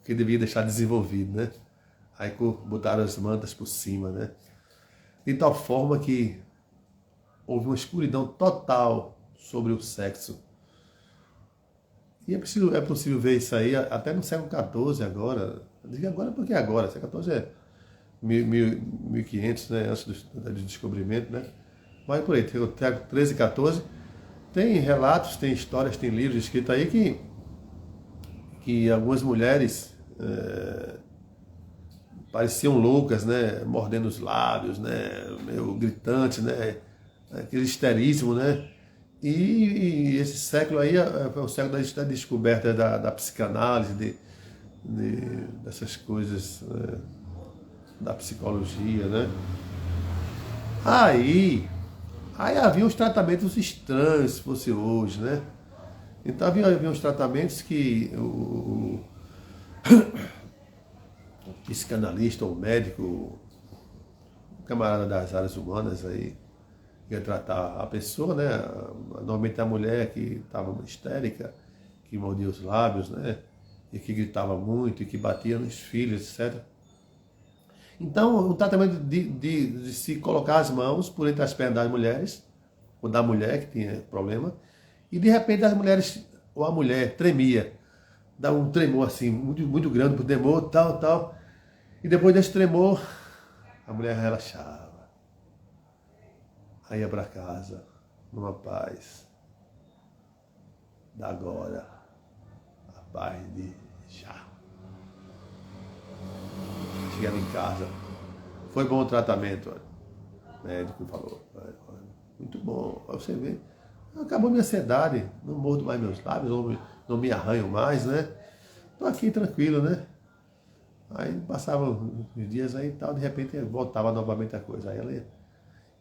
S1: o que devia deixar desenvolvido, né? Aí botaram as mantas por cima, né? De tal forma que houve uma escuridão total sobre o sexo. E é possível ver isso aí até no século XIV agora. Eu digo agora porque agora, século XIV é 1500, né, antes do descobrimento, né? Mas por aí, tem o século XIII e XIV, tem relatos, tem histórias, tem livros escritos aí que algumas mulheres pareciam loucas, né? Mordendo os lábios, né? Meio gritantes, né? Aquele histerismo, né? E esse século aí foi o século da descoberta da psicanálise, dessas coisas, da psicologia, né? Aí havia uns tratamentos estranhos, se fosse hoje, né? Então havia uns tratamentos que o psicanalista ou médico, o camarada das áreas humanas aí, ia tratar a pessoa, né? Normalmente a mulher que estava histérica, que mordia os lábios, né? E que gritava muito, e que batia nos filhos, etc. Então, o tratamento de se colocar as mãos por entre as pernas das mulheres, ou da mulher que tinha problema, e de repente as mulheres, ou a mulher tremia, dava um tremor assim, muito, muito grande, por tremor, tal. E depois desse tremor, a mulher relaxava. Aí ia para casa, numa paz da agora, a paz de já. Chegava em casa, foi bom o tratamento, o médico falou, muito bom, para você ver, acabou minha ansiedade, não mordo mais meus lábios, não me arranho mais, né? Estou aqui tranquilo, né? Aí passavam os dias aí e tal, de repente voltava novamente a coisa. Aí ela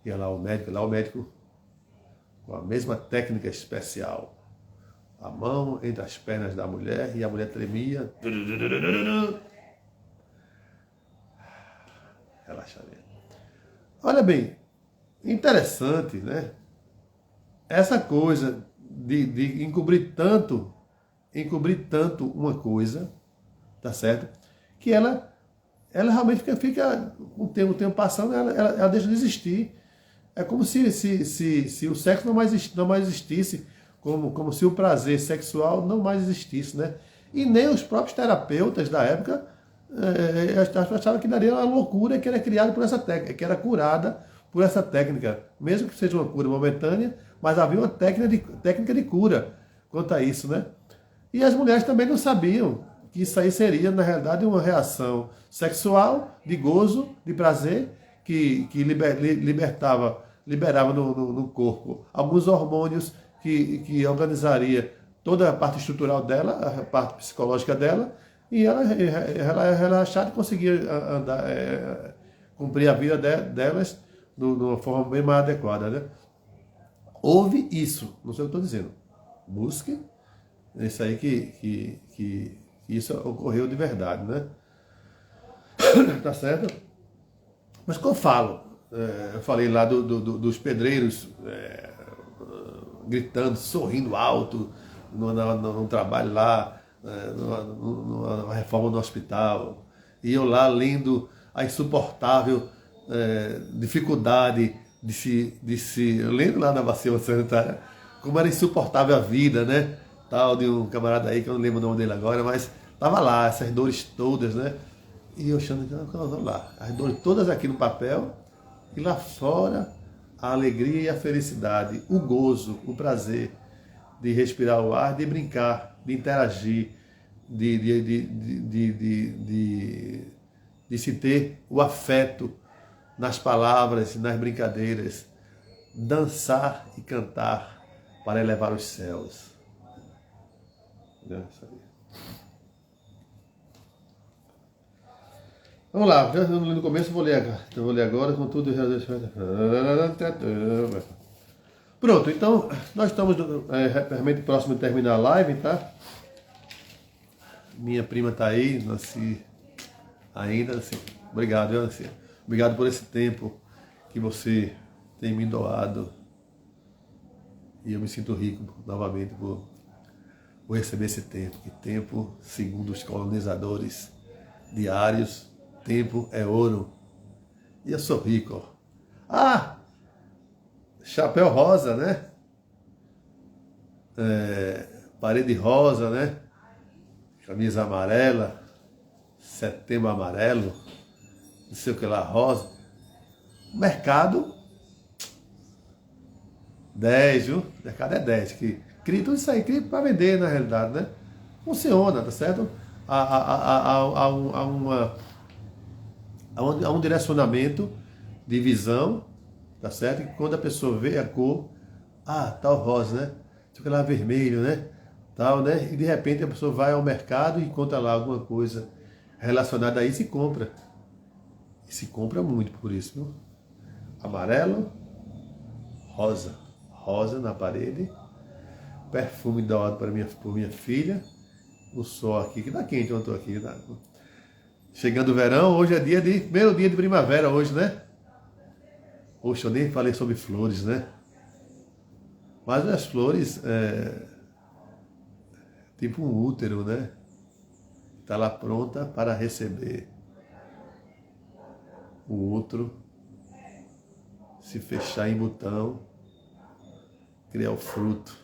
S1: ia lá o médico, com a mesma técnica especial. A mão entre as pernas da mulher e a mulher tremia. Relaxamento. Olha bem, interessante, né? Essa coisa de encobrir tanto uma coisa, tá certo? Que ela realmente fica o tempo passando, ela deixa de existir. É como se o sexo não mais existisse, como se o prazer sexual não mais existisse, né? E nem os próprios terapeutas da época achavam que daria uma loucura que era criada por essa técnica, que era curada por essa técnica. Mesmo que seja uma cura momentânea, mas havia uma técnica de cura quanto a isso, né? E as mulheres também não sabiam que isso aí seria, na realidade, uma reação sexual, de gozo, de prazer, que liberava no corpo alguns hormônios que organizaria toda a parte estrutural dela, a parte psicológica dela, e ela relaxada e conseguia andar, cumprir a vida delas de uma forma bem mais adequada, né? Houve isso, não sei o que eu estou dizendo. Busque isso aí que Isso ocorreu de verdade, né? Tá certo? Mas como eu falei lá dos pedreiros gritando, sorrindo alto no trabalho lá, numa reforma no hospital. E eu lá lendo a insuportável dificuldade eu lendo lá na bacia sanitária, como era insuportável a vida, né? Tal de um camarada aí, que eu não lembro o nome dele agora, mas tava lá, essas dores todas, né? E eu achando que vamos lá, as dores todas aqui no papel, e lá fora a alegria e a felicidade, o gozo, o prazer de respirar o ar, de brincar, de interagir, de se ter o afeto nas palavras, nas brincadeiras, dançar e cantar para elevar os céus. Vamos lá, no começo eu vou ler agora com tudo. Pronto, então nós estamos realmente próximo de terminar a live, tá? Minha prima tá aí, Nancy, ainda, assim. Obrigado, viu, Nancy? Obrigado por esse tempo que você tem me doado. E eu me sinto rico novamente por receber esse tempo. Que tempo, segundo os colonizadores diários, tempo é ouro. E eu sou rico. Ah! Chapéu rosa, né? Parede rosa, né? Camisa amarela. Setembro amarelo. Não sei o que lá, rosa. Mercado 10, viu? Mercado é 10. Que cria tudo isso aí, cria para vender na realidade, né? Funciona, tá certo? Há um direcionamento de visão, tá certo? E quando a pessoa vê a cor, tal rosa, né? Sei lá, vermelho, né? Tal, né? E de repente a pessoa vai ao mercado e encontra lá alguma coisa relacionada a isso e compra. E se compra muito por isso, viu? Amarelo, rosa. Rosa na parede, perfume doado por minha filha, o sol aqui, que tá quente, eu estou aqui. Tá? Chegando o verão, hoje é primeiro dia de primavera hoje, né? Poxa, eu nem falei sobre flores, né? Mas as flores tipo um útero, né? Está lá pronta para receber o outro, se fechar em botão, criar o fruto.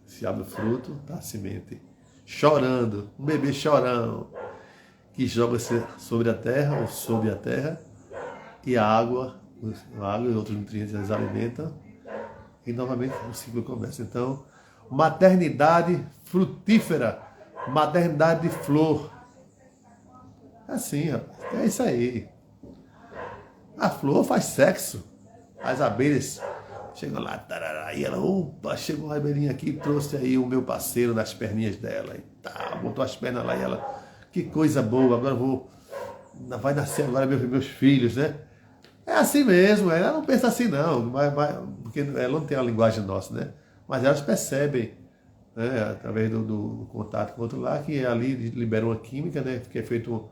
S1: Se abre o fruto, tá a semente. Chorando, um bebê chorão, que joga-se sobre a terra ou sob a terra, e a água e outros nutrientes eles alimentam, e novamente o ciclo começa. Então, maternidade frutífera, maternidade de flor. Assim, rapaz, é isso aí. A flor faz sexo. As abelhas chegam lá, tarará, e ela, opa, chegou a abelhinha aqui e trouxe aí o meu parceiro nas perninhas dela. E tá, botou as pernas lá e ela, que coisa boa, agora vai nascer agora meus filhos, né? É assim mesmo, ela não pensa assim não, porque ela não tem a linguagem nossa, né? Mas elas percebem, né, através do contato com o outro lá, que ali libera uma química, né? Que é feito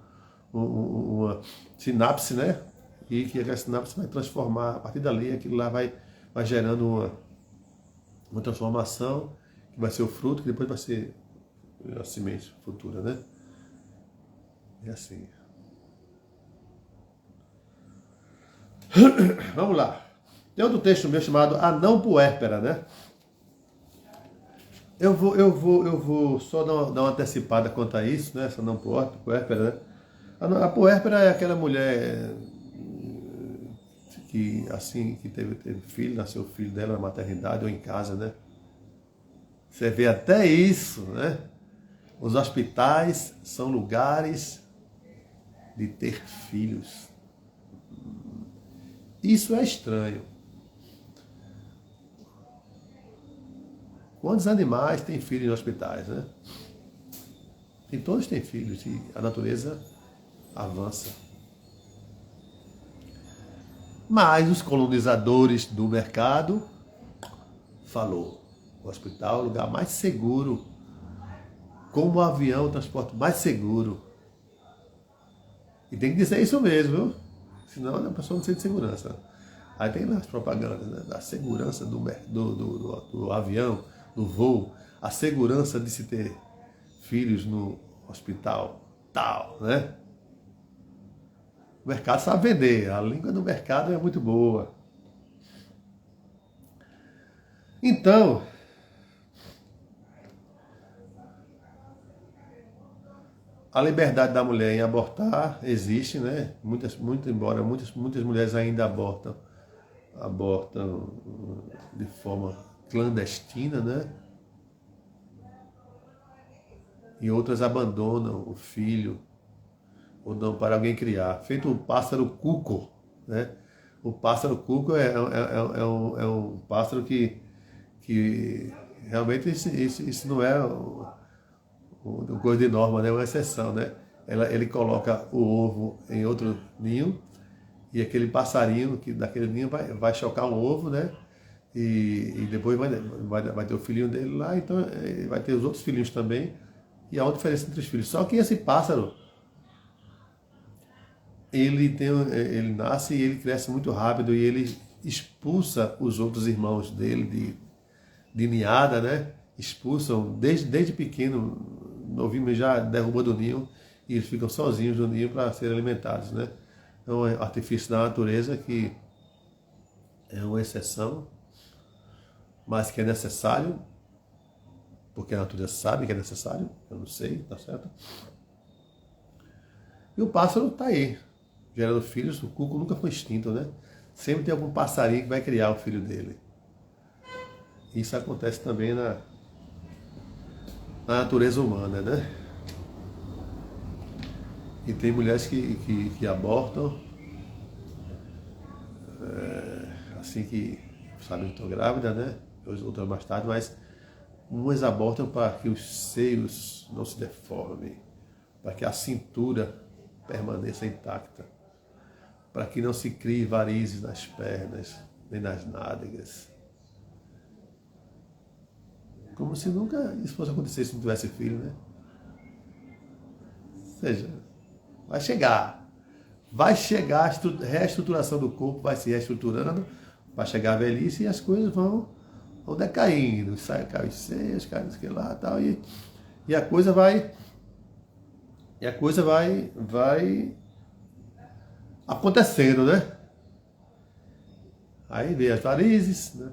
S1: uma sinapse, né? E que a sinapse vai transformar, a partir dali, aquilo lá vai gerando uma transformação, que vai ser o fruto, que depois vai ser a semente futura, né? É assim. Vamos lá. Tem outro texto meu chamado A Não Puérpera, né? Eu vou só dar uma antecipada quanto a isso, né? Essa não puérpera, né? A puérpera é aquela mulher que assim que teve filho, nasceu o filho dela na maternidade ou em casa, né? Você vê até isso, né? Os hospitais são lugares de ter filhos. Isso é estranho. Quantos animais têm filhos em hospitais, né? E todos têm filhos e a natureza avança. Mas os colonizadores do mercado falou, O hospital é o lugar mais seguro. Como o avião, o transporte mais seguro. E tem que dizer isso mesmo, viu? Senão a pessoa não sente segurança. Aí tem lá as propagandas, né? Da segurança do avião, do voo, a segurança de se ter filhos no hospital, tal, né? O mercado sabe vender, a língua do mercado é muito boa. Então, a liberdade da mulher em abortar existe, né? Embora muitas mulheres ainda abortam de forma clandestina, né? E outras abandonam o filho ou dão para alguém criar. Feito o pássaro cuco, né? O pássaro cuco é um pássaro que realmente isso não é coisa de norma, né? É uma exceção, né? Ele coloca o ovo em outro ninho e aquele passarinho daquele ninho vai chocar um ovo, né? E depois vai ter o filhinho dele lá, então vai ter os outros filhinhos também. E há uma diferença entre os filhos. Só que esse pássaro, ele nasce e ele cresce muito rápido e ele expulsa os outros irmãos dele de ninhada, né? Expulsam desde pequeno, novinho já derruba do ninho e eles ficam sozinhos no ninho para serem alimentados, né? Então é um artifício da natureza que é uma exceção, mas que é necessário, porque a natureza sabe que é necessário, eu não sei, tá certo? E o pássaro está aí, gerando filhos. O cuco nunca foi extinto, né? Sempre tem algum passarinho que vai criar o filho dele. Isso acontece também na natureza humana, né? E tem mulheres que abortam assim que sabem que estão grávidas, né? Outras mais tarde, mas umas abortam para que os seios não se deformem, para que a cintura permaneça intacta, para que não se crie varizes nas pernas, nem nas nádegas. Como se nunca isso fosse acontecer se não tivesse filho, né? Ou seja, vai chegar a reestruturação do corpo, vai se reestruturando, vai chegar a velhice e as coisas vão decaindo, cai os seios, cai os que lá tal, e a coisa vai acontecendo, né? Aí vem as varizes, né?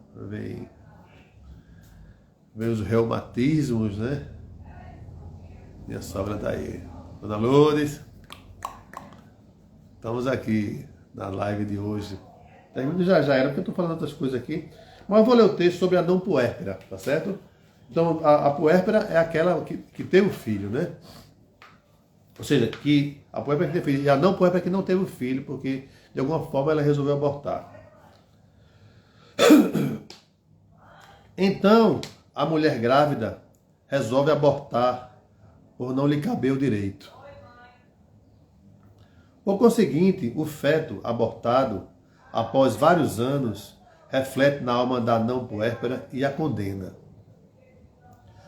S1: Vem os reumatismos, né? Minha sogra tá aí. Dona Lourdes, estamos aqui na live de hoje. Termino já era, porque eu estou falando outras coisas aqui. Mas eu vou ler o texto sobre a não puérpera, tá certo? Então, a puérpera é aquela que teve o filho, né? Ou seja, que a puérpera que teve filho, e a não puérpera que não teve o filho, porque de alguma forma ela resolveu abortar. Então, a mulher grávida resolve abortar por não lhe caber o direito. Por conseguinte, o feto abortado, após vários anos, reflete na alma da não puérpera e a condena.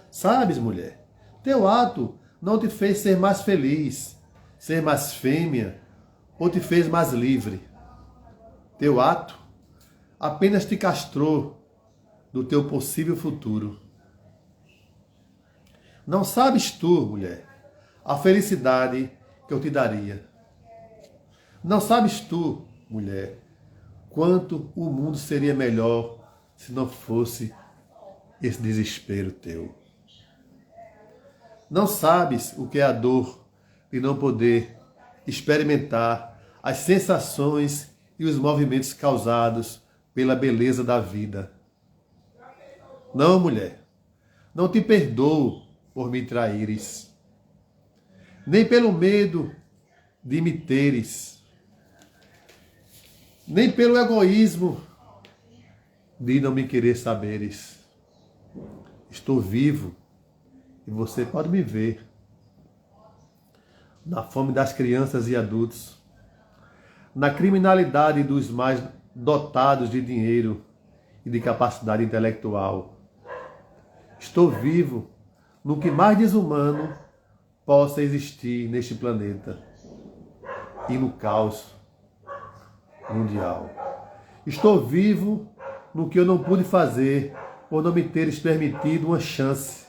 S1: Sabes, mulher, teu ato não te fez ser mais feliz, ser mais fêmea, ou te fez mais livre. Teu ato apenas te castrou do teu possível futuro. Não sabes tu, mulher, a felicidade que eu te daria. Não sabes tu, mulher, quanto o mundo seria melhor se não fosse esse desespero teu. Não sabes o que é a dor de não poder experimentar as sensações e os movimentos causados pela beleza da vida. Não, mulher, não te perdoo por me traíres, nem pelo medo de me teres, nem pelo egoísmo de não me querer saberes. Estou vivo e você pode me ver na fome das crianças e adultos, na criminalidade dos mais dotados de dinheiro e de capacidade intelectual, Estou vivo no que mais desumano possa existir neste planeta e no caos mundial. Estou vivo no que eu não pude fazer por não me teres permitido uma chance,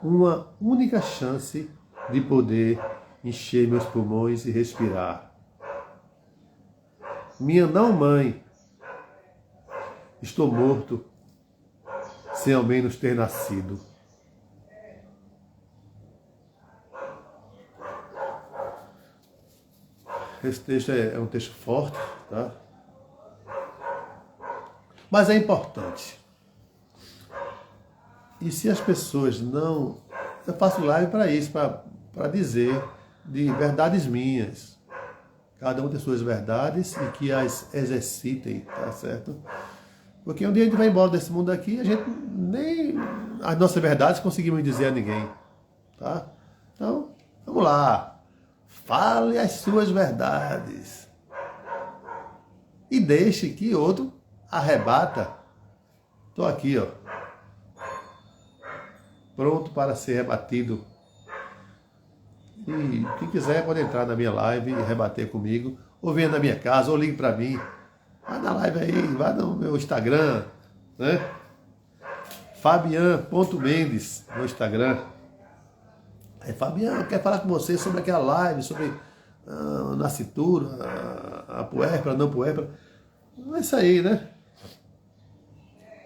S1: uma única chance de poder encher meus pulmões e respirar. Minha não-mãe, estou morto sem ao menos ter nascido. Esse texto é um texto forte, tá? Mas é importante. E se as pessoas não... Eu faço live para isso, para dizer de verdades minhas. Cada um tem suas verdades e que as exercitem, tá certo? Porque um dia a gente vai embora desse mundo aqui, a gente nem as nossas verdades conseguimos dizer a ninguém, tá? Então, vamos lá. Fale as suas verdades. E deixe que outro arrebata. Estou aqui, ó. Pronto para ser rebatido. E quem quiser pode entrar na minha live e rebater comigo. Ou venha na minha casa, ou ligue para mim. Vai na live aí, vai no meu Instagram, né? Fabian.mendes no Instagram. Aí, Fabian, eu quero falar com você sobre aquela live, sobre a nascitura, a puérpera, a não puérpera. É isso aí, né?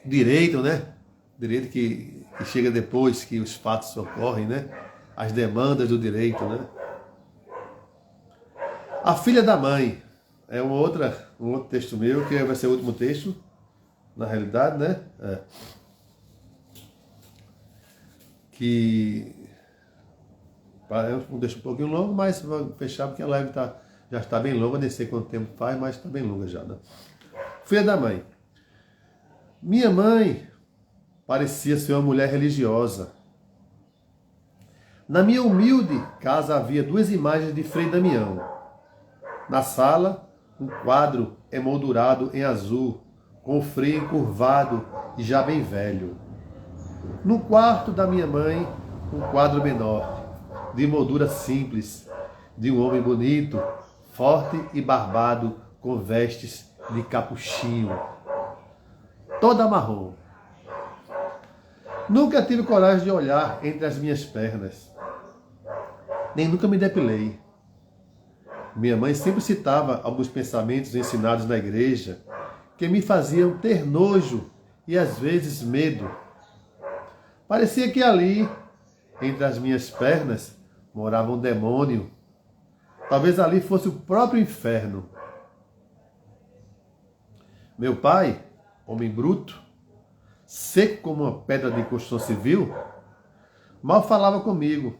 S1: Direito, né? Direito que chega depois que os fatos ocorrem, né? As demandas do direito, né? A filha da mãe é um outro texto meu, que vai ser o último texto, na realidade, né? Que deixa um pouquinho longo, mas vou fechar porque a live já está bem longa, nem sei quanto tempo faz, mas está bem longa já, né? Filha da mãe. Minha mãe parecia ser uma mulher religiosa. Na minha humilde casa havia 2 imagens de Frei Damião. Na sala, um quadro emoldurado em azul, com o Frei encurvado e já bem velho. No quarto da minha mãe, um quadro menor, de moldura simples, de um homem bonito, forte e barbado, com vestes de capuchinho, toda marrom. Nunca tive coragem de olhar entre as minhas pernas, nem nunca me depilei. Minha mãe sempre citava alguns pensamentos ensinados na igreja que me faziam ter nojo e às vezes medo. Parecia que ali, entre as minhas pernas, morava um demônio. Talvez ali fosse o próprio inferno. Meu pai, homem bruto, seco como uma pedra de construção civil, mal falava comigo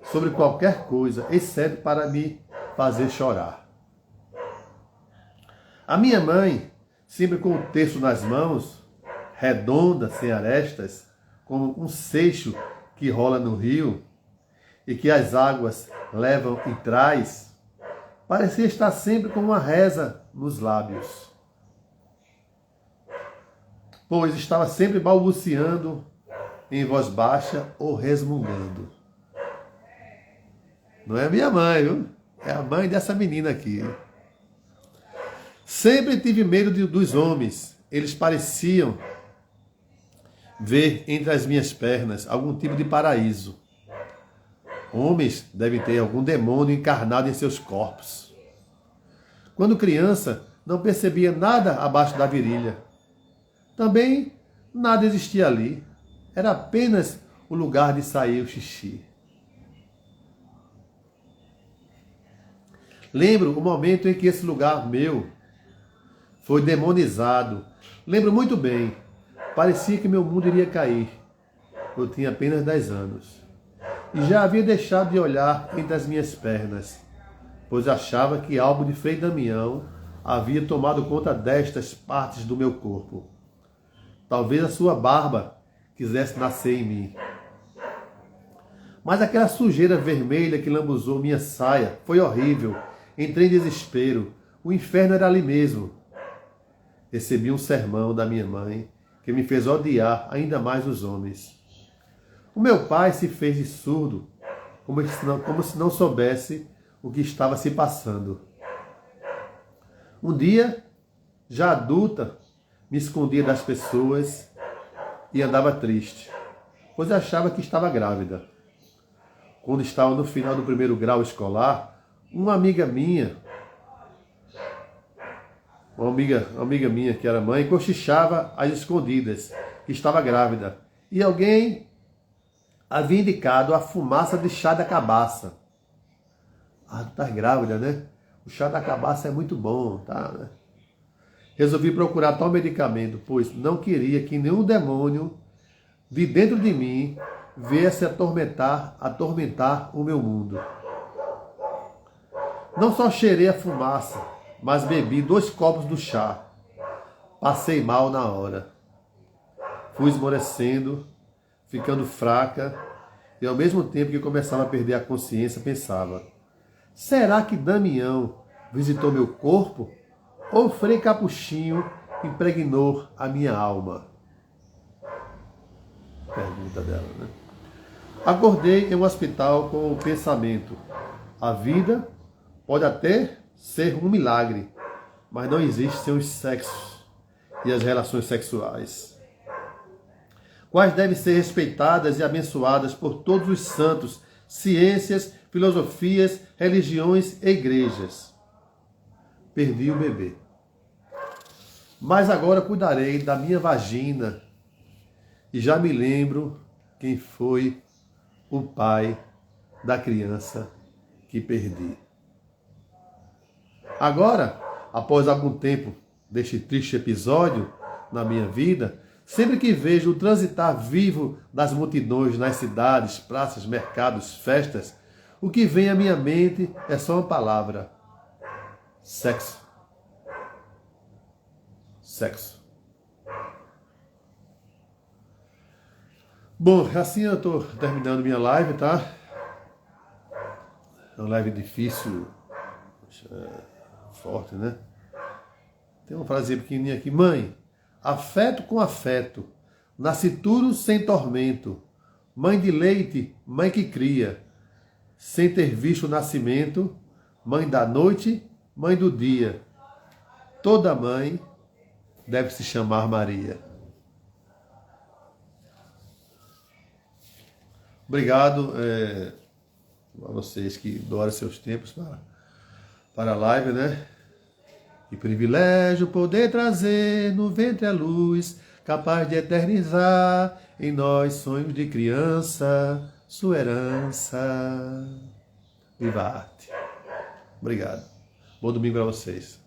S1: sobre qualquer coisa, exceto para me fazer chorar. A minha mãe, sempre com o terço nas mãos, redonda, sem arestas, como um seixo que rola no rio e que as águas levam e traz, parecia estar sempre com uma reza nos lábios, pois estava sempre balbuciando em voz baixa ou resmungando. Não é minha mãe, viu? É a mãe dessa menina aqui. Sempre tive medo dos homens. Eles pareciam ver entre as minhas pernas algum tipo de paraíso. Homens devem ter algum demônio encarnado em seus corpos. Quando criança, não percebia nada abaixo da virilha. Também nada existia ali. Era apenas o lugar de sair o xixi. Lembro o momento em que esse lugar meu foi demonizado. Lembro muito bem. Parecia que meu mundo iria cair. Eu tinha apenas 10 anos. E já havia deixado de olhar entre as minhas pernas, pois achava que algo de Frei Damião havia tomado conta destas partes do meu corpo. Talvez a sua barba quisesse nascer em mim. Mas aquela sujeira vermelha que lambuzou minha saia foi horrível. Entrei em desespero. O inferno era ali mesmo. Recebi um sermão da minha mãe que me fez odiar ainda mais os homens. O meu pai se fez de surdo, como se não soubesse o que estava se passando. Um dia, já adulta, me escondia das pessoas e andava triste, pois achava que estava grávida. Quando estava no final do primeiro grau escolar, uma amiga minha que era mãe, cochichava às escondidas que estava grávida. E alguém havia indicado a fumaça de chá da cabaça. Ah, tu tá grávida, né? O chá da cabaça é muito bom, tá? Né? Resolvi procurar tal medicamento, pois não queria que nenhum demônio de dentro de mim viesse atormentar o meu mundo. Não só cheirei a fumaça, mas bebi 2 copos do chá. Passei mal na hora. Fui esmorecendo, ficando fraca, e ao mesmo tempo que começava a perder a consciência, pensava: será que Damião visitou meu corpo? Ou Frei Capuchinho impregnou a minha alma? Pergunta dela, né? Acordei em um hospital com o pensamento: a vida pode até ser um milagre, mas não existe sem os sexos e as relações sexuais, quais devem ser respeitadas e abençoadas por todos os santos, ciências, filosofias, religiões e igrejas. Perdi o bebê. Mas agora cuidarei da minha vagina e já me lembro quem foi o pai da criança que perdi. Agora, após algum tempo deste triste episódio na minha vida, sempre que vejo o transitar vivo das multidões nas cidades, praças, mercados, festas, o que vem à minha mente é só uma palavra: sexo. Sexo. Bom, assim eu estou terminando minha live, tá? É uma live difícil, forte, né? Tem uma frase pequenininha aqui: mãe, afeto com afeto, nascituro sem tormento, mãe de leite, mãe que cria, sem ter visto o nascimento, mãe da noite, mãe do dia. Toda mãe deve se chamar Maria. Obrigado a vocês que doaram seus tempos para a live, né? Que privilégio poder trazer no ventre a luz, capaz de eternizar em nós sonhos de criança, sua herança. Viva a arte. Obrigado. Bom domingo para vocês.